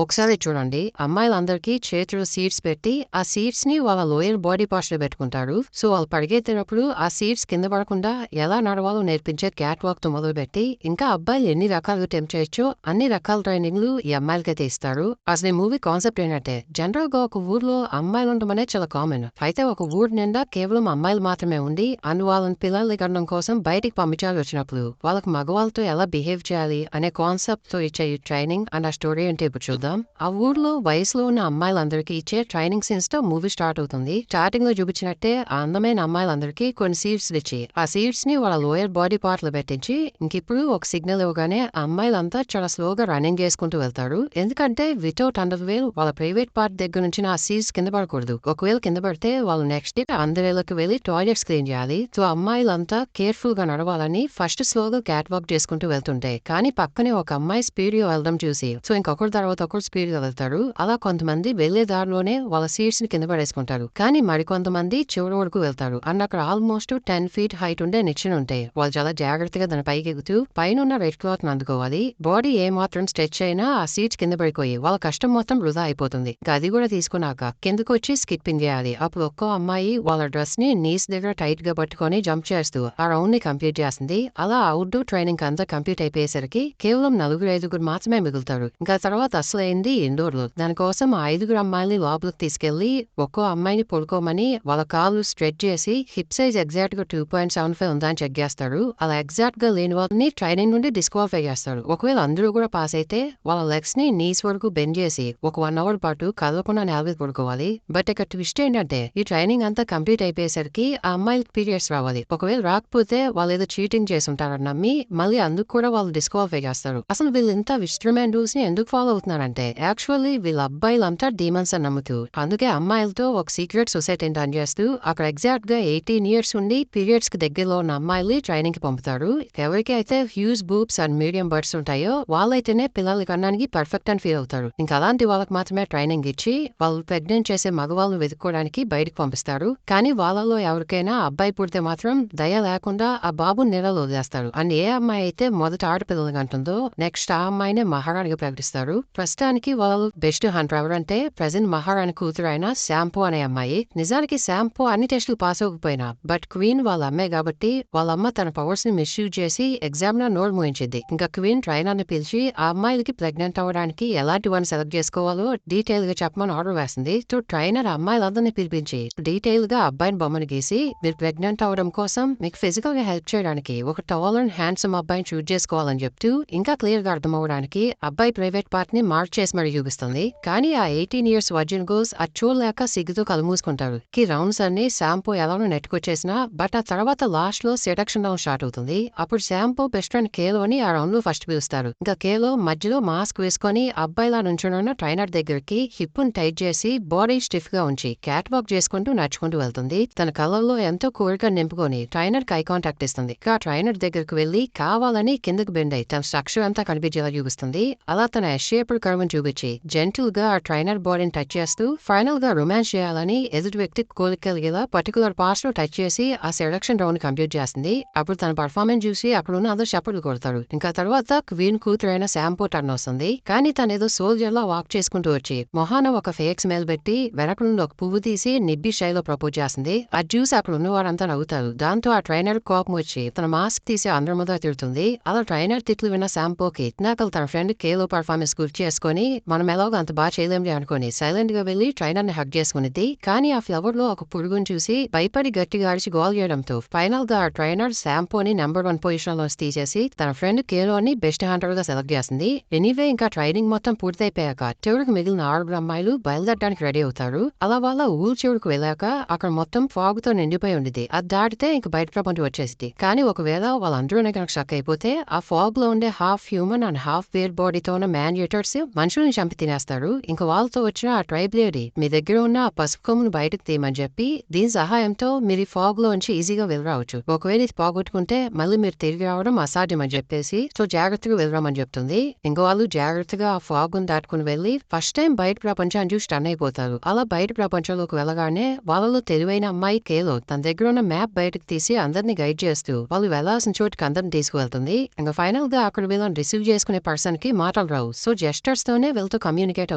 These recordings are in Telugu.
ఒకసారి చూడండి, అమ్మాయిలందరికీ చేతిలో సీట్స్ పెట్టి, ఆ సీట్స్‌ని వాళ్ళ లోయర్ బాడీ పార్ట్స్‌లో పెట్టుకుంటారు. సో, వాళ్ళు పరిగెత్తేటప్పుడు ఆ సీట్స్ కింద పడకుండా ఎలా నడవాలో నేర్పించే క్యాట్ వాక్‌తో మొదలుపెట్టి, ఇంకా అబ్బాయిలు ఎన్ని రకాలుగా టెంప్ట్ చేయొచ్చో అన్ని రకాల ట్రైనింగ్‌లు ఈ అమ్మాయిలకైతే ఇస్తారు. అసలు ఈ మూవీ కాన్సెప్ట్ ఏంటంటే, జనరల్‌గా ఒక ఊర్లో అమ్మాయిలుండడం అనేది చాలా కామన్. అయితే ఒక ఊరు నిండా కేవలం అమ్మాయిలు మాత్రమే ఉండి, వాళ్ళని పిల్లల్ని కనడం కోసం బయటికి పంపించాల్సి వచ్చినప్పుడు, వాళ్ళకి మగవాళ్ళతో ఎలా బిహేవ్ చేయాలి అనే కాన్సెప్ట్‌తో ఇచ్చే ఈ ట్రైనింగ్ అండ్ ఆ స్టోరీ ఏంటో ఇప్పుడు చూద్దాం. ఆ ఊర్లో వయసులో ఉన్న అమ్మాయిలందరికీ ఇచ్చే ట్రైనింగ్ సీన్స్ తో మూవీ స్టార్ట్ అవుతుంది. స్టార్టింగ్ లో చూపించినట్టే ఆ అందమైన అమ్మాయిలందరికీ కొన్ని సీట్స్ ఇచ్చి, ఆ సీట్స్ ని వాళ్ళ లోయర్ బాడీ పార్ట్ లో పెట్టించి, ఇంకిప్పుడు ఒక సిగ్నల్ ఇవ్వగానే ఆ అమ్మాయిలంతా చాలా స్లోగా రన్నింగ్ చేసుకుంటూ వెళ్తారు. ఎందుకంటే వితౌట్ అండర్వేర్ వాళ్ళ ప్రైవేట్ పార్ట్ దగ్గర నుంచి ఆ సీట్స్ కింద పడకూడదు. ఒకవేళ కింద పడితే వాళ్ళు నెక్స్ట్ డే అందరిలోకి వెళ్ళి టాయిలెట్స్ క్లీన్ చేయాలి. సో అమ్మాయిలంతా కేర్ఫుల్ గా నడవాలని ఫస్ట్ స్లోగా క్యాట్ వాక్ చేసుకుంటూ వెళ్తుంటే, కానీ పక్కనే ఒక అమ్మాయి స్పీడ్ గా వెళ్ళడం చూసి, సో ఇంకొకరి తర్వాత ఒకరు స్పీడ్ గా వెళ్తారు. అలా కొంతమంది వెళ్లే దారిలోనే వాళ్ళ సీట్స్ ని కింద పడేసుకుంటారు. కానీ మరికొంతమంది చివరి వరకు వెళ్తారు. అండ్ అక్కడ ఆల్మోస్ట్ 10 feet హైట్ ఉండే నిచ్చెన ఉంటాయి. వాళ్ళు చాలా జాగ్రత్తగా దాని పైకి ఎక్కుతూ పైన రెడ్ క్లాత్ అందుకోవాలి. బాడీ ఏ మాత్రం స్ట్రెచ్ అయినా ఆ సీట్స్ కింద పడిపోయి వాళ్ళ కష్టం మొత్తం వృధా అయిపోతుంది. ఇంకా అది కూడా తీసుకున్నాక కిందకు వచ్చి స్కిప్పింగ్ చేయాలి. అప్పుడు ఒక్కో అమ్మాయి వాళ్ళ డ్రెస్ ని నీస్ దగ్గర టైట్ గా పట్టుకొని జంప్ చేస్తూ ఆ రౌండ్ ని కంప్లీట్ చేస్తుంది. అలా అవుట్డోర్ ట్రైనింగ్ అంతా కంప్లీట్ అయిపోయేసరికి కేవలం 4-5 మాత్రమే మిగులుతారు. ఇంకా తర్వాత అసలైంది ఇండోర్ లో. దానికోసం ఆ 5 అమ్మాయిని లోపలికి తీసుకెళ్లి ఒక్కో అమ్మాయిని పడుకోమని వాళ్ళ కాళ్ళు స్ట్రెచ్ చేసి హిప్ సైజ్ ఎగ్జాక్ట్ గా 2.75 ఉందా అని చెక్ చేస్తారు. అలా ఎగ్జాక్ట్ గా లేని వాళ్ళని ట్రైనింగ్ నుండి డిస్క్వాలిఫై చేస్తారు. ఒకవేళ అందరూ కూడా పాస్ అయితే వాళ్ళ లెగ్స్ ని నీస్ వరకు బెండ్ చేసి ఒక 1 hour పాటు కదలకుండా నేల మీద పడుకోవాలి. బట్ ఇక్కడ ట్విస్ట్ ఏంటంటే, ఈ ట్రైనింగ్ అంతా కంప్లీట్ అయిపోయేసరికి ఆ అమ్మాయికి పీరియడ్స్ రావాలి. ఒకవేళ రాకపోతే వాళ్ళు ఏదో చీటింగ్ చేసి ఉంటారని నమ్మి మళ్ళీ అందుకు కూడా వాళ్ళు డిస్క్వాలిఫై చేస్తారు. అసలు వీళ్ళు ఇంత విచిత్రమైన రూల్స్ ని ఎందుకు ఫాలో అవుతున్నారంటే, యాక్చువల్లీ వీళ్ళ అబ్బాయిలంతా డీమన్స్ అని నమ్ముతూ, అందుకే అమ్మాయిలతో ఒక సీక్రెట్ సొసైటీని రన్ చేస్తూ అక్కడ ఎగ్జాక్ట్ గా 18 years ఉండి పీరియడ్స్ కి దగ్గరలో ఉన్న అమ్మాయిల్ని ట్రైనింగ్ కి పంపుతారు. ఎవరికి అయితే huge boobs and medium birds ఉంటాయో వాళ్ళైతేనే పిల్లల్ని కనడానికి పర్ఫెక్ట్ అని ఫీల్ అవుతారు. ఇంకా అలాంటి వాళ్ళకి మాత్రమే ట్రైనింగ్ ఇచ్చి వాళ్ళు ప్రెగ్నెంట్ చేసే మగవాళ్ళని వెతుక్కోవడానికి బయటకు పంపిస్తారు. కానీ వాళ్ళలో ఎవరికైనా అబ్బాయి పుడితే మాత్రం దయ లేకుండా ఆ బాబుని నీళ్ళలో వదిలేస్తారు. అండ్ ఏ అమ్మాయి అయితే మొదట ఆడపిల్లలు కంటుందో నెక్స్ట్ ఆ అమ్మాయినే మహారాణిగా ప్రకటిస్తారు. ప్రస్తుతానికి వాళ్ళు బెస్ట్ హంటర్ ఎవరంటే ప్రెజెంట్ మహారాణి కూతురు అయిన శాంపూ అనే అమ్మాయి. నిజానికి శాంపూ అన్ని టెస్టులు పాస్ అవ్వకపోయినా బట్ క్వీన్ వాళ్ళ అమ్మే కాబట్టి వాళ్ళ అమ్మ తన పవర్స్ ని మిస్యూజ్ చేసి ఎగ్జామ్ లో నోరు మూయించింది. ఇంకా క్వీన్ ట్రైనర్ ని పిలిచి ఆ అమ్మాయిలకి ప్రెగ్నెంట్ అవ్వడానికి ఎలాంటి వన్ సెలెక్ట్ చేసుకోవాలో డీటెయిల్ గా చెప్పమని ఆర్డర్ వేసింది. సో ట్రైనర్ అమ్మాయిలందరినీ పిలిపించి డీటెయిల్ గా అబ్బాయిని బొమ్మను గీసి, మీరు ప్రెగ్నెంట్ అవడం కోసం మీకు ఫిజికల్ గా హెల్ప్ చేయడానికి ఒక టాల్ అండ్ హ్యాండ్సమ్ అబ్బాయిని చూజ్ చేసుకోవాలని చెప్తూ, ఇంకా క్లియర్ గా అర్థం అవ్వడానికి అబ్బాయి ప్రైవేట్ పార్ట్ ని మార్క్ చేసి మరి చూపిస్తుంది. కానీ ఆ 18 years వర్జిన్ గర్ల్స్ అది చూడలేక సిగ్గుతో కలుమూసుకుంటారు. కి రౌండ్స్ అన్ని శాంపూ ఎలానో నెట్టుకొచ్చేసినా బట్ ఆ తర్వాత లాస్ట్ లో సెడక్షన్ రౌండ్ స్టార్ట్ అవుతుంది. అప్పుడు శాంపూ బెస్ట్ ఫ్రెండ్ కేలో అని ఆ రౌండ్ లో ఫస్ట్ పిలుస్తారు. ఇంకా కేలో మధ్యలో మాస్క్ వేసుకొని అబ్బాయిలా నుంచున్న ట్రైనర్ దగ్గరికి హిప్ ని టైట్ చేసి బాడీ స్టిఫ్ గా ఉంచి క్యాట్ వాక్ చేసుకుంటూ నడుచుకుంటూ వెళ్తుంది. తన కళ్ళల్లో ఎంతో కోరిక నింపుకొని ట్రైనర్ కి ఐ కాంటాక్ట్ ఇస్తుంది. ఆ ట్రైనర్ దగ్గరకు వెళ్లి కావాలని కిందకు బెండ్ అయి తన స్ట్రక్చర్ అంతా కనిపించేలా చూపిస్తుంది. అలా తన ఎస్షేపుడ్ కర్వ్ని చూపించి జెంటిల్ గా ఆ ట్రైనర్ బాడీని టచ్ చేస్తూ ఫైనల్ గా రొమాన్స్ చేయాలని ఎదుటి వ్యక్తి కోరికలిగేలా పర్టికులర్ పార్ట్స్ లో టచ్ చేసి ఆ సెలక్షన్ రౌండ్ కంప్లీట్ చేస్తుంది. అప్పుడు తన పర్ఫార్మెన్స్ చూసి అక్కడున్న అందరూ చప్పట్లు కొడతారు. ఇంకా తర్వాత క్వీన్ కూతురైన శాంపూ టర్న్ వస్తుంది. కానీ తనేదో సోల్జర్ లా వాక్ చేసుకుంటూ వచ్చి మొహాన ఒక ఫేక్ స్మెల్ పెట్టి వెనక నుండి ఒక పువ్వు తీసి నిబ్బి శైలిలో ప్రపోజ్ చేస్తుంది. అది చూసి అక్కడ ఉన్న వారంతా నవ్వుతారు. దాంతో ఆ ట్రైనర్ కోపం వచ్చి తన మాస్క్ తీసి అందరి ముందు తిడుతుంది. అలా ట్రైనర్ తిట్లు విన్న శాంపూకి ఇట్నాకలు తన ఫ్రెండ్ కేలో పర్ఫార్మెన్స్ గుర్తు చేసుకుని మనం ఎలాగో అంత బాగా చేయలేంలే అనుకుని సైలెంట్ గా వెళ్లి ట్రైనర్ ని హగ్ చేసుకునేది. కానీ ఆ ఫ్లవర్ లో ఒక పురుగుని చూసి భయపడి గట్టిగా అరిచి గోల్ చేయడంతో ఫైనల్ గా ఆ ట్రైనర్ శాంపూని నెంబర్ 1 పొజిషన్ లో తీసేసి తన ఫ్రెండ్ కేలోని బెస్ట్ హంటర్ గా సెలెక్ట్ చేసింది. ఎనీవే ఇంకా ట్రైనింగ్ మొత్తం పూర్తయిపోయాక చివరికి మిగిలిన 6 అమ్మాయిలు బయలుదేరడానికి రెడీ అవుతారు. అలా వాళ్ళ ఊరు చివరికి వెళ్ళాక అక్కడ మొత్తం ఫాగ్ తో నిండిపోయి ఉండేది. అది దాటితే ఇంక బయట ప్రపంచం వచ్చేసింది. కానీ ఒకవేళ వాళ్ళందరూనే కనుక స్టక్ అయిపోతే ఆ ఫాగ్ లో ఉండే half human and half were బాడీతో ఉన్న మ్యాన్యూటర్స్ మనుషుల్ని చంపి తినేస్తారు. ఇంకా వాళ్ళతో వచ్చిన ఆ ట్రైబ్ లేడీ మీ దగ్గర ఉన్న ఆ పసుపు కొమ్మును బయటకు తీయమని చెప్పి దీని సహాయంతో మీరు ఈ ఫాగ్ లోంచి ఈజీగా వెళ్ళరావచ్చు. ఒకవేళ ఇది పోగొట్టుకుంటే మళ్ళీ మీరు తిరిగి రావడం అసాధ్యం అని చెప్పేసి సో జాగ్రత్తగా వెళ్ళరామని చెప్తుంది. ఇంకో వాళ్ళు జాగ్రత్తగా ఆ ఫాగ్ ను దాటుకుని వెళ్లి ఫస్ట్ టైం బయట ప్రపంచాన్ని చూసి టర్న్ అయిపోతారు. అలా బయట ప్రపంచంలోకి వెళ్ళగానే వాళ్ళలో తెలివైన అమ్మాయి కేలో తన దగ్గర ఉన్న మ్యాప్ బయటకు తీసి అందరినీ గైడ్ చేస్తూ వాళ్ళు వెళ్లాల్సిన చోటుకి అందరిని తీసుకువెళ్తుంది. ఇంకా ఫైనల్ గా అక్కడ వీళ్ళని రిసీవ్ చేసుకునే పర్సన్ కి మాటలు రావు. సో జెస్టర్స్ తోనే వీళ్ళతో కమ్యూనికేట్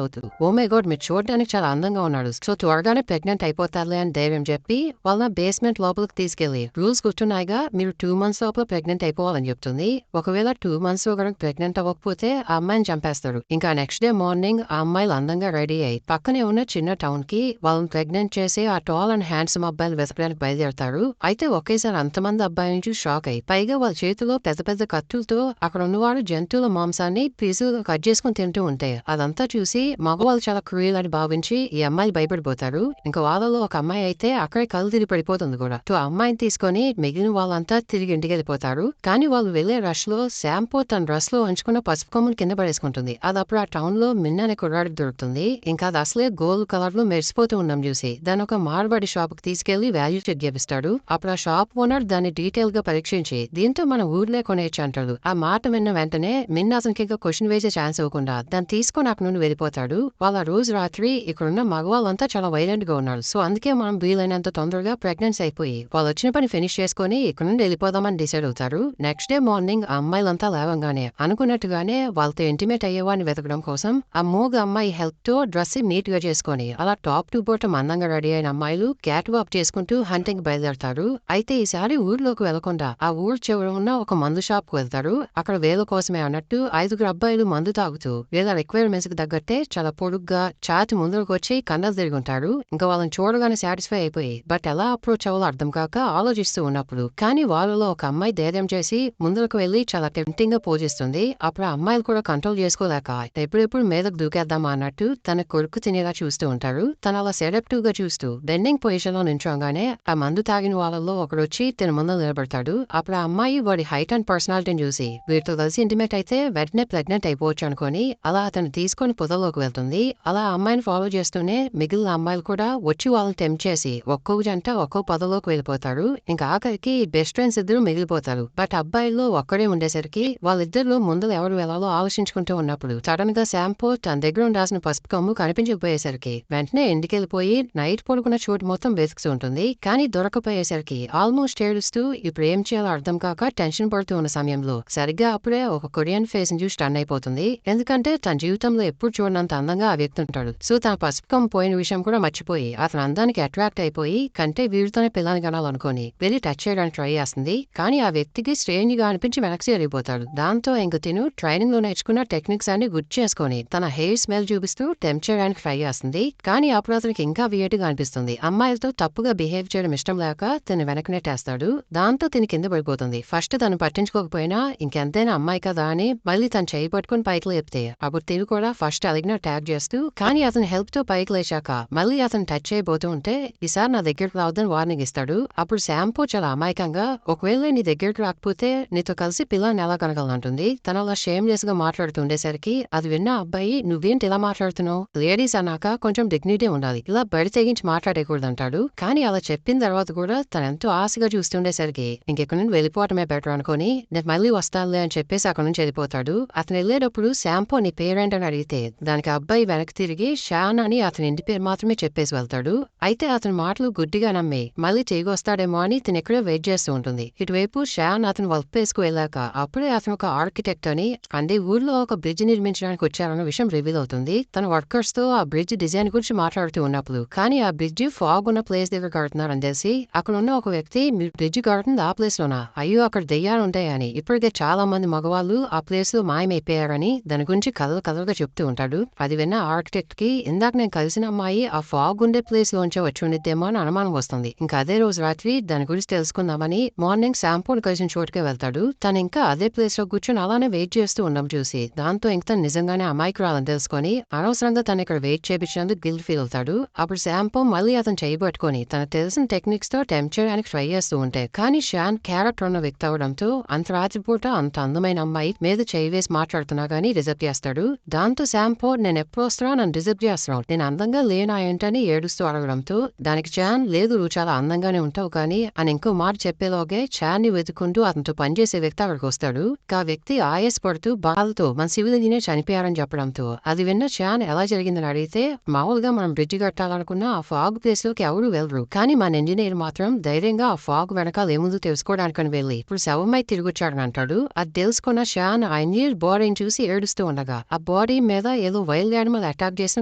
అవుతూ ఓ మై గాడ్ మీరు చూడడానికి చాలా అందంగా ఉన్నాడు సో త్వరగానే ప్రెగ్నెంట్ అయిపోతారులే అని ధైర్యం చెప్పి వాళ్ళ బేస్మెంట్ లోపలికి తీసుకెళ్లి రూల్స్ గుర్తున్నాయిగా మీరు 2 months లోపల ప్రెగ్నెంట్ అయిపోవాలని చెప్తుంది. ఒకవేళ 2 months లో కనుక ప్రెగ్నెంట్ అవ్వకపోతే ఆ అమ్మాయిని చంపేస్తారు. ఇంకా నెక్స్ట్ డే మార్నింగ్ ఆ అమ్మాయిలు అందంగా రెడీ అయ్యి పక్కనే ఉన్న చిన్న టౌన్ కి వాళ్ళని ప్రెగ్నెంట్ చేసి ఆ టాల్ అండ్ హ్యాండ్సమ్ అబ్బాయిలు వెతకడానికి బయలుదేరతారు. అయితే ఒకేసారి అంతమంది అబ్బాయిని చూసి షాక్ అయ్యి పైగా వాళ్ళ చేతిలో పెద్ద పెద్ద కత్తులతో అక్కడ ఉన్నవారు జంతువుల మాంసాన్ని పీసులుగా కట్ చేసుకుని తింటూ ఉంటాయి. అదంతా చూసి మగవాళ్ళు చాలా క్రూయల్ అని భావించి ఈ అమ్మాయిలు భయపడిపోతారు. ఇంకా వాళ్ళలో ఒక అమ్మాయి అయితే అక్కడే కళ్ళు తిరిగి పడిపోతుంది కూడా. సో ఆ అమ్మాయిని తీసుకొని మిగిలిన వాళ్ళంతా తిరిగి ఇంటికి వెళ్ళిపోతారు. కానీ వాళ్ళు వెళ్లే రష్ లో శాంపో తన డ్రెస్ లో ఉంచుకున్న పసుపు కొమ్మును కింద పడేసుకుంటుంది. అది అప్పుడు ఆ టౌన్ లో మిన్న అనే కుర్రాడికి దొరుకుతుంది. ఇంకా అది అసలే గోల్డ్ కలర్ లో మెరిసిపోతూ ఉన్నాం చూసి దాని ఒక మార్బడి షాప్ కి తీసుకెళ్లి వాల్యూ చెక్ చేపిస్తాడు. అప్పుడు ఆ షాప్ ఓనర్ దాన్ని డీటెయిల్ గా పరీక్షించి దీంతో మన ఊర్లే కొనేయచ్చు అంటాడు. ఆ మాట విన్న వెంటనే మిన్న అతనికి ఇంకా క్వశ్చన్ వేసే ఛాన్స్ ఇవ్వకుండా దాన్ని తీసుకొని అక్కడ నుండి వెళ్ళిపోతాడు. వాళ్ళ రోజు రాత్రి ఇక్కడున్న మగవాళ్ళంతా చాలా వైలెంట్ గా ఉన్నారు. సో అందుకే మనం వీలైనంత తొందరగా ప్రెగ్నెన్సీ అయిపోయి వాళ్ళు వచ్చిన పని ఫినిష్ చేసుకుని ఇక్కడ నుండి వెళ్ళిపోదామని డిసైడ్ అవుతారు. నెక్స్ట్ డే మార్నింగ్ ఆ అమ్మాయిలంతా లేవంగానే అనుకున్నట్టుగానే వాళ్ళతో ఇంటిమేట్ అయ్యేవాడిని వెతకడం కోసం ఆ మూగ అమ్మాయి హెల్ప్ తో డ్రెస్ నీట్ గా చేసుకుని అలా టాప్ టు బాటమ్ అందంగా రెడీ అయిన అమ్మాయిలు క్యాట్ వాక్ చేసుకుంటూ హంటింగ్ బయలుదేరతారు. అయితే ఈసారి ఊర్లోకి వెళ్లకుండా ఆ ఊరు చివర ఉన్న ఒక మందు షాప్ కు వెళ్తారు. అక్కడ వేల కోసమే అన్నట్టు 5 అబ్బాయిలు మందు తాగుతూ వీళ్ళ రిక్వైర్మెంట్స్ కి తగ్గట్టే చాలా పొడుగ్గా చాతి ముందరకు వచ్చి కన్నలు తిరిగి ఉంటారు. ఇంకా వాళ్ళని చూడగానే సాటిస్ఫై అయిపోయి బట్ ఎలా అప్రోచ్ అవ్వాలో అర్థం కాక ఆలోచిస్తూ ఉన్నప్పుడు కానీ వాళ్ళలో ఒక అమ్మాయి ధైర్యం చేసి ముందుకు వెళ్లి చాలా టెంప్టింగ్ గా పోజిస్తుంది. అప్పుడు ఆ అమ్మాయిలు కూడా కంట్రోల్ చేసుకోలేక ఎప్పుడెప్పుడు మీదకు దూకేద్దామా అన్నట్టు తన కొడుకు తినేలా చూస్తూ ఉంటారు. తన అలా సెడప్టివ్ గా చూస్తూ బెండింగ్ పొజిషన్ లో నించోగానే ఆ మందు తాగిన వాళ్ళలో ఒకడు వచ్చి తన ముందు నిలబడతాడు. అప్పుడు ఆ అమ్మాయి వాడి హైట్ అండ్ పర్సనాలిటీని చూసి వీటితో కలిసి ఇంటిమేట్ అయితే వెంటనే ప్రెగ్నెంట్ అయిపోవచ్చు అనుకుని అలా అతను తీసుకొని పొదలోకి వెళ్తుంది. అలా ఆ అమ్మాయిని ఫాలో చేస్తూనే మిగిలిన అమ్మాయిలు కూడా వచ్చి వాళ్ళని టెంప్ట్ చేసి ఒక్కొక్క జంట ఒక్కో పొదలోకి వెళ్ళిపోతారు. ఇంకా ఆఖరికి బెస్ట్ ఫ్రెండ్స్ ఇద్దరు మిగిలిపోతారు. బట్ అబ్బాయిల్లో ఒక్కడే ఉండేసరికి వాళ్ళిద్దరు ముందు ఎవరు వెళ్లాలో ఆలోచించుకుంటూ ఉన్నప్పుడు సడన్ గా శాంపో తన దగ్గర ఉండాల్సిన పసుపు కొమ్ము కనిపించకపోయేసరికి వెంటనే ఇంటికెళ్ళిపోయి నైట్ పడుకున్న చోటు మొత్తం వెతుకుతూ ఉంటుంది. కానీ దొరకపోయేసరికి ఆల్మోస్ట్ ఏడుస్తూ ఇప్పుడు ఏం చేయాలో అర్థం కాక టెన్షన్ పడుతూ ఉన్న సమయంలో సరిగ్గా అప్పుడే ఒక కొరియన్ ఫేస్ ని చూసి టర్న్ అయిపోతుంది. ఎందుకంటే తన జీవితంలో ఎప్పుడు చూడనంత అందంగా ఆ వ్యక్తి ఉంటాడు. సో తన పసుపు కొమ్ము పోయిన విషయం కూడా మర్చిపోయి అతని అందానికి అట్రాక్ట్ అయిపోయి కంటే వీడితోనే పిల్లని కనాలనుకుని వెళ్ళి టచ్ చేయడానికి ట్రై చేస్తుంది. కానీ ఆ వ్యక్తికి స్ట్రేంజ్ గా అనిపించి వెనక్కి వెళ్ళిపోతాడు. దాంతో ఇంక తిను ట్రైనింగ్ లో నేర్చుకున్న టెక్నిక్స్ అన్ని గుర్తు చేసుకుని తన హెయిర్ స్మెల్ చూపిస్తూ టెంప్ట్ చేయడానికి ట్రై చేస్తుంది. కానీ అప్పుడు అతనికి ఇంకా వియర్డ్ గా అనిపిస్తుంది. అమ్మాయిలతో తప్పుగా బిహేవ్ చేయడం ఇష్టం లేక తను వెనక్కి నెట్టేస్తాడు. దాంతో తిని కింద పడిపోతుంది. ఫస్ట్ తను పట్టించుకోకపోయినా ఇంకెంతైనా అమ్మాయి కదా అని మళ్ళీ తను చేయి పట్టుకుని పైకి లేపితే అప్పుడు తిను కూడా ఫస్ట్ అలిగిన ట్యాగ్ చేస్తూ కానీ అతని హెల్ప్ తో పైకి లేచాక మళ్ళీ అతను టచ్ చేయబోతూ ఉంటే ఈసారి నా దగ్గరకు రావద్దని వార్నింగ్ ఇస్తాడు. అప్పుడు శాంపో చాలా అమాయకంగా ఒకవేళ నీ దగ్గరకు రాకపోతే నీతో కలిసి పిల్లని ఎలా కనగలంటుంది. తను అలా షేమ్లెస్ గా మాట్లాడుతుండేసరికి అది విన్న అబ్బాయి నువ్వేంటి ఇలా మాట్లాడుతున్నావు, లేడీస్ అన్నాక కొంచెం డిగ్నిటీ ఉండాలి, ఇలా బడి తెగించి మాట్లాడకూడదంటాడు. కానీ అలా చెప్పిన తర్వాత కూడా తను ఎంతో ఆశగా చూస్తుండేసరికి ఇంకెక్కడి నుండి వెళ్ళిపోవటమే బెటర్ అనుకుని నేను మళ్ళీ వస్తానులే అని చెప్పేసి అక్కడి నుంచి వెళ్ళిపోతాడు. అతను వెళ్ళేటప్పుడు శాంపో నీ పేరెంట్ అని అడిగితే దానికి అబ్బాయి వెనక్కి తిరిగి షాన్ అని అతని ఇంటి పేరు మాత్రమే చెప్పేసి వెళ్తాడు. అయితే అతని మాటలు గుడ్డిగా నమ్మి మళ్ళీ తిరిగి వస్తాడేమో అని తను ఎక్కడో వెయిట్ చేస్తూ ఉంటుంది. ఇటువైపు షాన్ అతను వల్పేసుకు వెళ్ళాక అప్పుడే అతను ఒక ఆర్కిటెక్ట్ అని అంటే ఊర్లో ఒక బ్రిడ్జ్ నిర్మించడానికి వచ్చారన్న విషయం రివీల్ అవుతుంది. తన వర్కర్స్ తో ఆ బ్రిడ్జ్ డిజైన్ గురించి మాట్లాడుతూ ఉన్నప్పుడు కానీ ఆ బ్రిడ్జ్ ఫాగ్ ఉన్న ప్లేస్ దగ్గర కడుతున్నారని తెలిసి అక్కడ ఉన్న ఒక వ్యక్తి మీరు బ్రిడ్జ్ కడుతుంది ఆ ప్లేస్ లోనా, అయ్యో అక్కడ దెయ్యాలు ఉంటాయని ఇప్పటికే చాలా మంది మగవాళ్ళు ఆ ప్లేస్ లో మాయమైపోయారని దాని గురించి కథలుగా చెప్తూ ఉంటాడు. అది విన్న ఆర్కిటెక్ట్ కి ఇందాక నేను కలిసిన అమ్మాయి ఆ ఫాగ్ ఉండే ప్లేస్ లోంచే వచ్చి ఉండిద్దేమో అని అనుమానం వస్తుంది. ఇంకా అదే రోజు రాత్రి దాని గురించి తెలుసుకుందామని మార్నింగ్ శాంపూని కలిసిన చోటుకే వెళ్తాడు. తను ఇంకా అదే ప్లేస్ లో కూర్చొని అలానే వెయిట్ చేస్తూ ఉండడం చూసి దాంతో ఇంకా తను నిజంగానే అమాయకురాలని తెలుసుకొని అనవసరంగా తను ఇక్కడ వెయిట్ చేపించినందుకు గిల్ట్ ఫీల్ అవుతాడు. అప్పుడు శాంపూ మళ్ళీ అతను చేయబట్టుకొని తనకు తెలిసిన టెక్నిక్స్ తో టెంప్ట్ చేయడానికి ట్రై చేస్తూ ఉంటే కానీ షాన్ క్యారెక్టర్ ఉన్న వ్యక్తి అవడంతో అంత రాత్రిపూట అంత అందమైన అమ్మాయి మీద చేయి వేసి మాట్లాడుతున్నా గానీ రిజెక్ట్ చేస్తాడు. దాంతో శాంపూ నేను ఎప్పుడు వస్తున్నా నన్ను రిజెక్ట్ చేస్తున్నావు, నేను అందంగా లేనా ఏంటని ఏడుస్తూ అడగడంతో దానికి చాన్ లేదు నువ్వు చాలా అందంగానే ఉంటావు కానీ అని ఇంకో మాట చెప్పేలోగే చాన్ ని వెతుకుంటూ అతనితో పనిచేసే వ్యక్తి అక్కడికి వస్తాడు. ఆ వ్యక్తి ఆయాసపడుతూ బాధతో మన సివిల్ ఇంజనీర్ చనిపోయారని చెప్పడంతో అది విన్న చాన్ ఎలా జరిగిందని అడిగితే మామూలుగా మనం బ్రిడ్జ్ కట్టాలనుకున్న ఆ ఫాగ్ ప్లేస్ లోకి ఎవరు వెళ్ళరు కానీ మన ఇంజనీర్ మాత్రం ధైర్యంగా ఆ ఫాగ్ వెనకాల ఏముందో తెలుసుకోవడానికని వెళ్ళి ఇప్పుడు శవమై తిరిగొచ్చాడని అంటాడు. అది తెలుసుకున్న షాన్ ఆ ఇంజనీర్ బాడీని చూసి ఏడుస్తూ ఉండగా ఆ బాడీ మీద ఏదో వైల్డ్ యానిమల్ అటాక్ చేసిన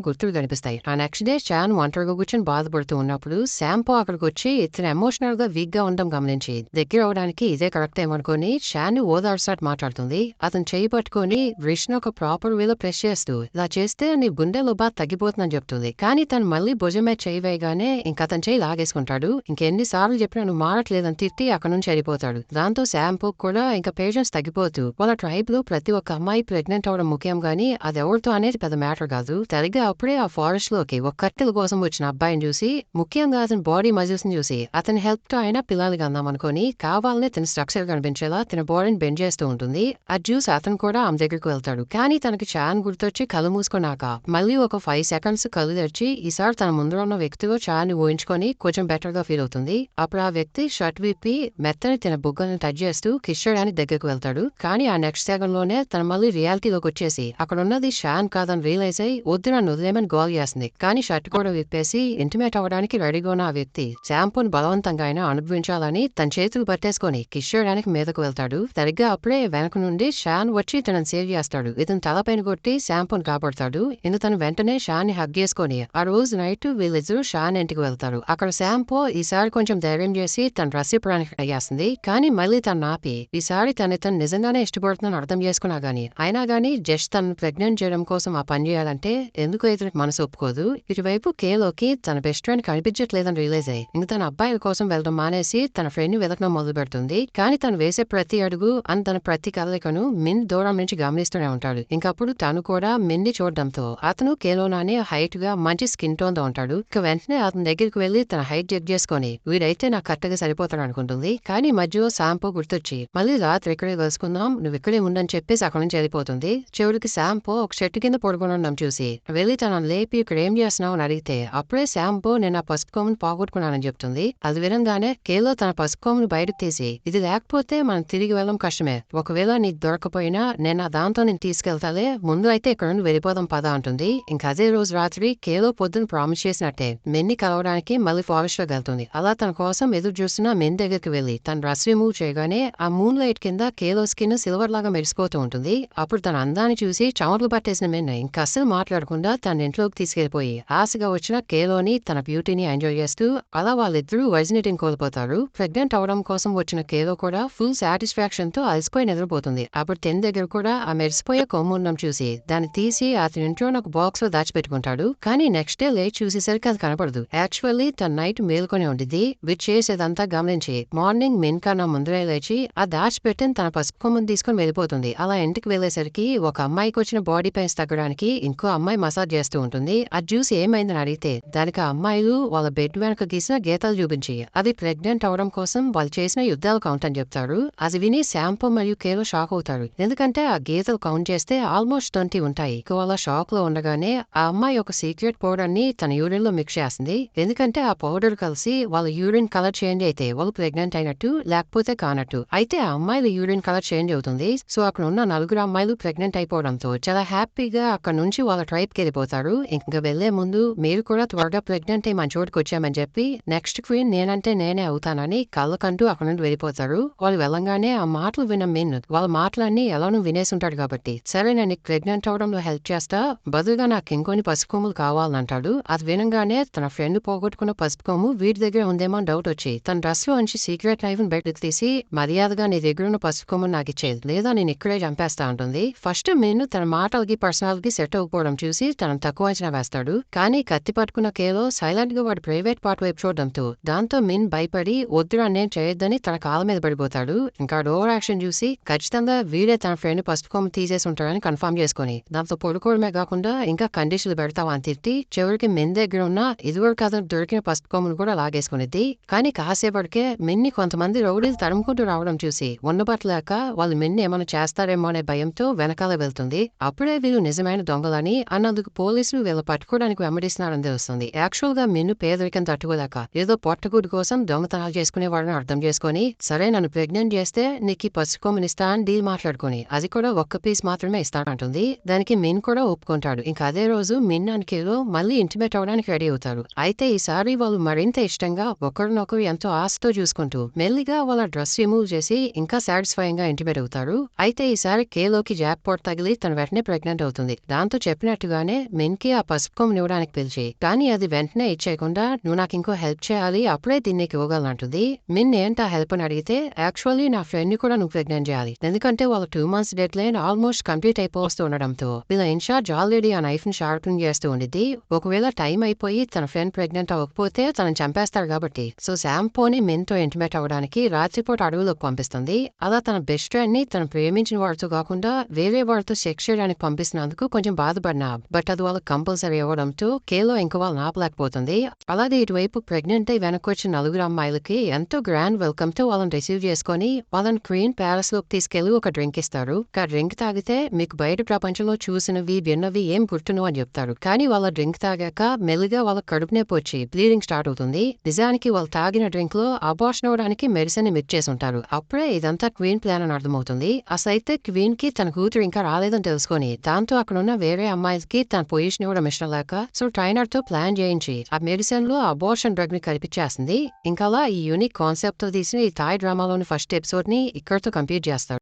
గుర్తులు కనిపిస్తాయి. ఆ నెక్స్ట్ డే షాన్ ఒంటరిగా కూర్చొని బాధపడుతూ ఉన్నప్పుడు శాంపో అక్కడికి వచ్చి ఇతను ఎమోషనల్ గా వీక్ గా ఉండడం గమనించి దగ్గర అవడానికి ఇదే కరెక్ట్ ఏమనుకుని షాన్ ఓదార్సాట్ మాట్లాడుతుంది. అతను చేయి పట్టుకుని రిష్ ఒక ప్రాపర్ వేలో ప్రెస్ చేస్తూ ఇలా చేస్తే నీ గుండెలో బాగా తగ్గిపోతుందని చెప్తుంది. కానీ తను మళ్ళీ భుజం మీద చేయి వేయగానే ఇంకా అతను చేయి లాగేసుకుంటాడు. ఇంకెన్నిసార్లు చెప్పినా నువ్వు మారట్లేదని తిట్టి అక్కడ నుంచి వెళ్ళిపోతాడు. దాంతో శాంపో కూడా ఇంకా పేషెన్స్ తగ్గిపోతూ వాళ్ళ ట్రైబ్ లో ప్రతి ఒక్క అమ్మాయి ప్రెగ్నెంట్ అవడం ముఖ్యం గానీ అది ఎవరితో అనేది పెద్ద మ్యాటర్ కాదు. సరిగ్గా అప్పుడే ఆ ఫారెస్ట్ లోకి ఒక కట్టెల కోసం వచ్చిన అబ్బాయిని చూసి ముఖ్యంగా అతని బాడీ మజిల్స్ ని చూసి అతని హెల్ప్ తో అయినా పిల్లలకి అందాం అనుకుని కావాలనే తన స్ట్రక్చర్ కనిపించేలా తన బాడీని బెండ్ చేస్తూ ఉంటుంది. అది చూసి అతను కూడా ఆమె దగ్గరికి వెళ్తాడు. కానీ తనకి చాన్ గుర్తొచ్చి కళ్ళు మూసుకున్నాక మళ్ళీ ఒక 5 seconds కళ్ళు తెరిచి ఈసారి తన ముందు ఉన్న వ్యక్తితో చాన్ ఊహించుకొని కొంచెం బెటర్ గా ఫీల్ అవుతుంది. అప్పుడు ఆ వ్యక్తి షర్ట్ విప్పి మెత్తని తన బుగ్గలను టచ్ చేస్తూ కిస్ చేయడానికి దగ్గరకు వెళ్తాడు. కానీ ఆ నెక్స్ట్ సెకండ్ లోనే తన మళ్ళీ రియాలిటీలోకి వచ్చేసి అక్కడ ఉన్నది షాన్ కాదని రియలైజ్ అయ్యి వద్దు నన్ను వదిలేమని గోల్ చేస్తుంది. కానీ షర్ట్ కూడా విప్పేసి ఇంటిమేట్ అవ్వడానికి రెడీగా ఉన్న ఆ వ్యక్తి శాంపూని బలవంతంగా అయినా అనుభవించాలని తన చేతులు పట్టేసుకొని కిస్ చేయడానికి మీదకు వెళ్తాడు. సరిగ్గా అప్పుడే వెనక నుండి షాన్ వచ్చి తనను సేవ్ చేస్తాడు. ఇతను తలపైన కొట్టి శాంపూని కాపాడుతాడు. తను వెంటనే షాన్ ని హగ్ చేసుకొని ఆ రోజు నైట్ వీళ్ళిద్దరూ షాన్ ఇంటికి వెళ్తారు. అక్కడ శాంపో ఈసారి కొంచెం ధైర్యం చేసి తన డ్రెస్ ఇప్పడానికి ట్రై చేస్తుంది. కానీ మళ్ళీ తను ఆపి ఈసారి తను నిజంగానే ఇష్టపడుతుందని అర్థం చేసుకున్నా గానీ అయినా గానీ జస్ట్ తను ప్రెగ్నెంట్ చేయడం కోసం ఆ పని చేయాలంటే ఎందుకు ఇతనికి మనసు ఒప్పుకోదు. ఇటువైపు కేలోకి తన బెస్ట్ ఫ్రెండ్ కనిపించట్లేదని రియలైజ్ అయ్యి ఇంక తన అబ్బాయిల కోసం వెళ్ళడం మానేసి తన ఫ్రెండ్ ని వెతకడం మొదలు పెడుతుంది. కానీ తను వేసే ప్రతి అడుగు అని తన ప్రతి కదలికను మిన్ దూరం నుంచి గమనిస్తూనే ఉంటాడు. ఇంకప్పుడు తను కూడా మిన్ ని చూడడంతో అతను కేలోనానే హైట్ గా మంచి స్కిన్ టోన్ తో ఉంటాడు. ఇక వెంటనే అతని దగ్గరికి వెళ్లి తన హైట్ చెక్ చేసుకుని వీడైతే నాకు కరెక్ట్గా సరిపోతాడు అనుకుంటుంది. కానీ మధ్యలో శాంపో గుర్తొచ్చి మళ్ళీ రాత్రి ఇక్కడే కలుసుకుందాం నువ్వు ఇక్కడే ఉండని చెప్పేసి అక్కడి నుంచి వెళ్ళిపోతుంది. చివరికి శాంపో ఒక చెట్టు కింద పడుకునడం చూసి వెళ్ళి తనను లేపి ఇక్కడ ఏం చేస్తున్నావు అని అడిగితే అప్పుడే శాంపో నేను ఆ పసుపు కొమ్మును పోగొట్టుకున్నానని చెప్తుంది. అది వినంగానే కేలో తన పసుపు కొమ్మును బయటకు తీసి ఇది లేకపోతే మనం తిరిగి వెళ్ళడం కష్టమే, ఒకవేళ నీకు దొరకపోయినా నేను దాంతో నేను తీసుకెళ్తాలే, ముందు అయితే ఇక్కడ నుండి వెళ్ళిపోదాం పదా అంటుంది. ఇంకా అదే రోజు రాత్రి కేలో పొద్దున ప్రామిస్ చేసినట్టే మెన్ని కలవడానికి మళ్ళీ ఫారెస్ట్ లోకి వెళ్తుంది. అలా తన కోసం ఎదురు చూస్తున్న మెన్ దగ్గరికి వెళ్లి తన డ్రెస్ రిమూవ్ చేయగానే ఆ మూన్ లైట్ కింద కేలో స్కిన్ సిల్వర్ లాగా మెరిసిపోతూ ఉంటుంది. అప్పుడు తన అందాన్ని చూసి చమర్లు పట్టేసిన మెన్ ఇంకా అస్సలు మాట్లాడకుండా తన ఇంట్లోకి తీసుకెళ్లిపోయి ఆశగా వచ్చిన కేలోని తన బ్యూటీని ఎంజాయ్ చేస్తూ అలా వాళ్ళిద్దరూ వర్జినిటీని కోల్పోతారు. ప్రెగ్నెంట్ అవడం కోసం వచ్చిన కేలో కూడా ఫుల్ సాటిస్ఫాక్షన్ తో అలసిపోయి నిద్రపోతుంది. అప్పుడు తెన్ దగ్గర కూడా ఆ మెరిసిపోయే కొమ్ముండం చూసి దాన్ని తీసి అతని ఇంట్లో ఒక బాక్స్ లో దాచిపెట్టుకుంటాడు. కానీ నెక్స్ట్ డే లేట్ చూసేసరికి అది కనపడదు. యాక్చువల్లీ తన నైట్ మేల్కొని ఉండిద్ది. విచ్ చేసేదంతా గమనించి మార్నింగ్ మెన్ కన్నా ముందరే లేచి ఆ దాచిపెట్టిన తన పసుపు కొమ్మును తీసుకుని వెళ్ళిపోతుంది. అలా ఇంటికి వెళ్లేసరికి ఒక అమ్మాయికి వచ్చిన బాడీ పెయిన్స్ తగ్గడానికి ఇంకో అమ్మాయి మసాజ్ చేస్తూ ఉంటుంది. అది చూసి ఏమైందని అడిగితే దానికి ఆ అమ్మాయిలు వాళ్ళ బెడ్ వెనక గీసిన గీతాలు చూపించి అది ప్రెగ్నెంట్ అవడం కోసం వాళ్ళు చేసిన యుద్ధాలు కౌంట్ అని చెప్తారు. అది విని శాంపో మరియు కేలో షాక్ అవుతారు. ఎందుకంటే ఆ గీతలు కౌంట్ చేస్తే ఆల్మోస్ట్ 20 ఉంటాయి. వాళ్ళ షాక్ లో ఉండగానే ఆ అమ్మాయి ఒక సీక్రెట్ పౌడర్ ని తన యూరిన్ లో మిక్స్ చేస్తుంది. ఎందుకంటే ఆ పౌడర్ కలిసి వాళ్ళ యూరిన్ కలర్ చేంజ్ అయితే వాళ్ళు ప్రెగ్నెంట్ అయినట్టు లేకపోతే కానట్టు. అయితే ఆ అమ్మాయిల యూరిన్ కలర్ చేంజ్ అవుతుంది. సో అక్కడ ఉన్న 4 అమ్మాయిలు ప్రెగ్నెంట్ అయిపోవడంతో చాలా హ్యాపీగా అక్కడ నుంచి వాళ్ళ ట్రైబ్ కి వెళ్ళిపోతారు. ఇంకా వెళ్లే ముందు మీరు కూడా త్వరగా ప్రెగ్నెంట్ అయి మన చోటుకు వచ్చామని చెప్పి నెక్స్ట్ క్వీన్ నేనంటే నేనే అవుతానని కళ్ళకంటూ అక్కడ నుండి వెళ్ళిపోతారు. వాళ్ళు వెళ్ళంగానే ఆ మాటలు విన్న మెన్ వాళ్ళ మాటలన్నీ ఎలానూ వినేసుంటాడు కాబట్టి సరే నేను ప్రెగ్నెంట్ అవడంలో హెల్ప్ చేస్తా, బదులుగా నాకు ఇంకొన్ని పసుపు కొమ్ములు కావాలంటాడు. అది వినంగానే తన ఫ్రెండ్ పోగొట్టుకున్న పసుపు కొమ్ము వీటి దగ్గర ఉందేమో డౌట్ వచ్చి తన డ్రెస్ లో నుంచి సీక్రెట్ నైఫ్ బయటకు తీసి మర్యాదగా నీ దగ్గర ఉన్న పసుపు కొమ్మును నాకు ఇచ్చేది లేదా నేను ఇక్కడే చంపేస్తా ఉంటుంది. ఫస్ట్ మెన్ తన మాటలకి పర్సనాలిటీ సెట్ అవ్వకపోవడం చూసి తనను తక్కువ అంచనా వేస్తాడు. కానీ కత్తి పట్టుకున్న కేలో సైలెంట్ గా వాడు ప్రైవేట్ పార్ట్ వైపు చూడడంతో దాంతో మెన్ భయపడి వద్దురా నేను చేయొద్దని తన కాళ్ళ మీద పడిపోతాడు. ఇంకా ఓవర్ యాక్షన్ చూసి ఖచ్చితంగా వీడే తన ఫ్రెండ్ పసుపు కొమ్ము తీసేసి ఉంటాడని కన్ఫర్మ్ చేసుకుని దాంతో పడుకోవడమే కాకుండా ఇంకా కండిషన్లు పెడతావా అని తిట్టి చివరికి మెన్ దగ్గర ఉన్న ఇదివరకు అతను దొరికిన పసుపు కొమ్మును కూడా లాగేసుకునేది. కానీ కాసేపటికే మెన్ని కొంతమంది రౌడీలు తరుముకుంటూ రావడం చూసి ఉండబట్టలేక వాళ్ళు మెన్ని ఏమైనా చేస్తారేమో అనే భయంతో వెనకాల వెళ్తుంది. అప్పుడే వీళ్ళు నిజమైన దొంగలని అన్నందుకు పోలీసులు వీళ్ళ పట్టుకోవడానికి వెంబడిస్తున్నారని తెలుస్తుంది. యాక్చువల్ గా మెన్ను పేదరికం తట్టుకోలేక ఏదో పొట్టగూడు కోసం దొంగతనాలు చేసుకునేవాడని అర్థం చేసుకుని సరే నన్ను ప్రెగ్నెంట్ చేస్తే నీకు పసుపు కొమ్మునిస్తా అని డీల్ మాట్లాడుకుని అది కూడా ఒక్క పీస్ మాత్రమే ఇస్తాడంటుంది. దానికి మెన్ కూడా ఒప్పుకుంటాడు. ఇంకా అదే రోజు మెన్ అండ్ కేలో మళ్ళీ ఇంటిమేట్ అవడానికి రెడీ అవుతారు. అయితే ఈసారి వాళ్ళు మరింత ఇష్టంగా ఒకరినొకరు ఎంతో ఆశతో చూసుకుంటూ మెల్లిగా వాళ్ళ డ్రెస్ రిమూవ్ చేసి ఇంకా సాటిస్ఫైయింగ్ గా ఇంటిమేట్ అవుతారు. అయితే ఈసారి కేలోకి జాక్ పాట్ తగిలి తన వెంటనే ప్రెగ్నెంట్ అవుతుంది. దాంతో చెప్పినట్టుగానే మిన్కి ఆ పసుపు కొమ్మనివ్వడానికి పిలిచి, కానీ అది వెంటనే ఇచ్చేయకుండా నువ్వు నాకు ఇంకో హెల్ప్ చేయాలి, అప్పుడే దీన్ని ఇవ్వగలనంటుంది. మిన్ ఏంటి ఆ హెల్ప్ అని అడిగితే, యాక్చువల్లీ నా ఫ్రెండ్ ని కూడా నువ్వు ప్రెగ్నెంట్ చేయాలి, ఎందుకంటే వాళ్ళ 2 months dead line almost complete అయిపోతూ ఉండడంతో వీళ్ళ ఇన్ఛార్జ్ ఆల్రెడీ ఆ నైఫ్ ని షార్పింగ్ చేస్తూ ఉండిద్ది. ఒకవేళ టైం అయిపోయి తన ఫ్రెండ్ ప్రెగ్నెంట్ అవ్వకపోతే తనని చంపేస్తాడు కాబట్టి. సో శామ్ పోని మిన్ తో ఇంటిమేట్ అవ్వడానికి రాత్రిపూట అడవులోకి పంపిస్తుంది. అలా తన బెస్ట్ ఫ్రెండ్ ని తను ప్రేమించిన వాడితో కాకుండా వేరే వాడితో సెక్స్ చేయడానికి పంపిస్తున్నందుకు కొంచెం బాధపడినా, బట్ అది వాళ్ళకి కంపల్సరీ అవ్వడంతో కేలో ఇంక వాళ్ళు ఆపలేకపోతుంది. అలాగే ఇటువైపు ప్రెగ్నెంట్ అయి వెనకొచ్చిన 9 అమ్మాయిలకి ఎంతో గ్రాండ్ వెల్కమ్ తో వాళ్ళని రిసీవ్ చేసుకుని వాళ్ళని క్వీన్ ప్యాలెస్ లోకి తీసుకెళ్లి ఒక డ్రింక్ ఇస్తారు. ఆ డ్రింక్ తాగితే మీకు బయట ప్రపంచంలో చూసినవి విన్నవి ఏం గుర్తును అని చెప్తారు. కానీ వాళ్ళ డ్రింక్ తాగాక మెల్లిగా వాళ్ళ కడుపు నొప్పి వచ్చి బ్లీడింగ్ స్టార్ట్ అవుతుంది. నిజానికి వాళ్ళు తాగిన డ్రింక్ లో అబార్షన్ అవడానికి మెడిసిన్ మిక్స్ చేసి ఉంటారు. అప్పుడే ఇదంతా క్వీన్ ప్లాన్ అని అర్థమవుతుంది. అసలైతే క్వీన్ కి తన కూతురు ఇంకా రాలేదని తెలుసుకొని దాంతో అక్కడున్న వేరే అమ్మాయిలకి తన పొజిషన్ ఇవ్వడం ఇష్టం లేక సో ట్రైనర్ తో ప్లాన్ చేయించి ఆ మెడిసిన్ లో అబార్షన్ డ్రగ్ ని కల్పించేస్తుంది. ఇంకా అలా ఈ యూనిక్ కాన్సెప్ట్ తో తీసిన ఈ థాయ్ డ్రామాలోని ఫస్ట్ ఎపిసోడ్ ని ఇక్కడితో కంప్లీట్ చేస్తారు.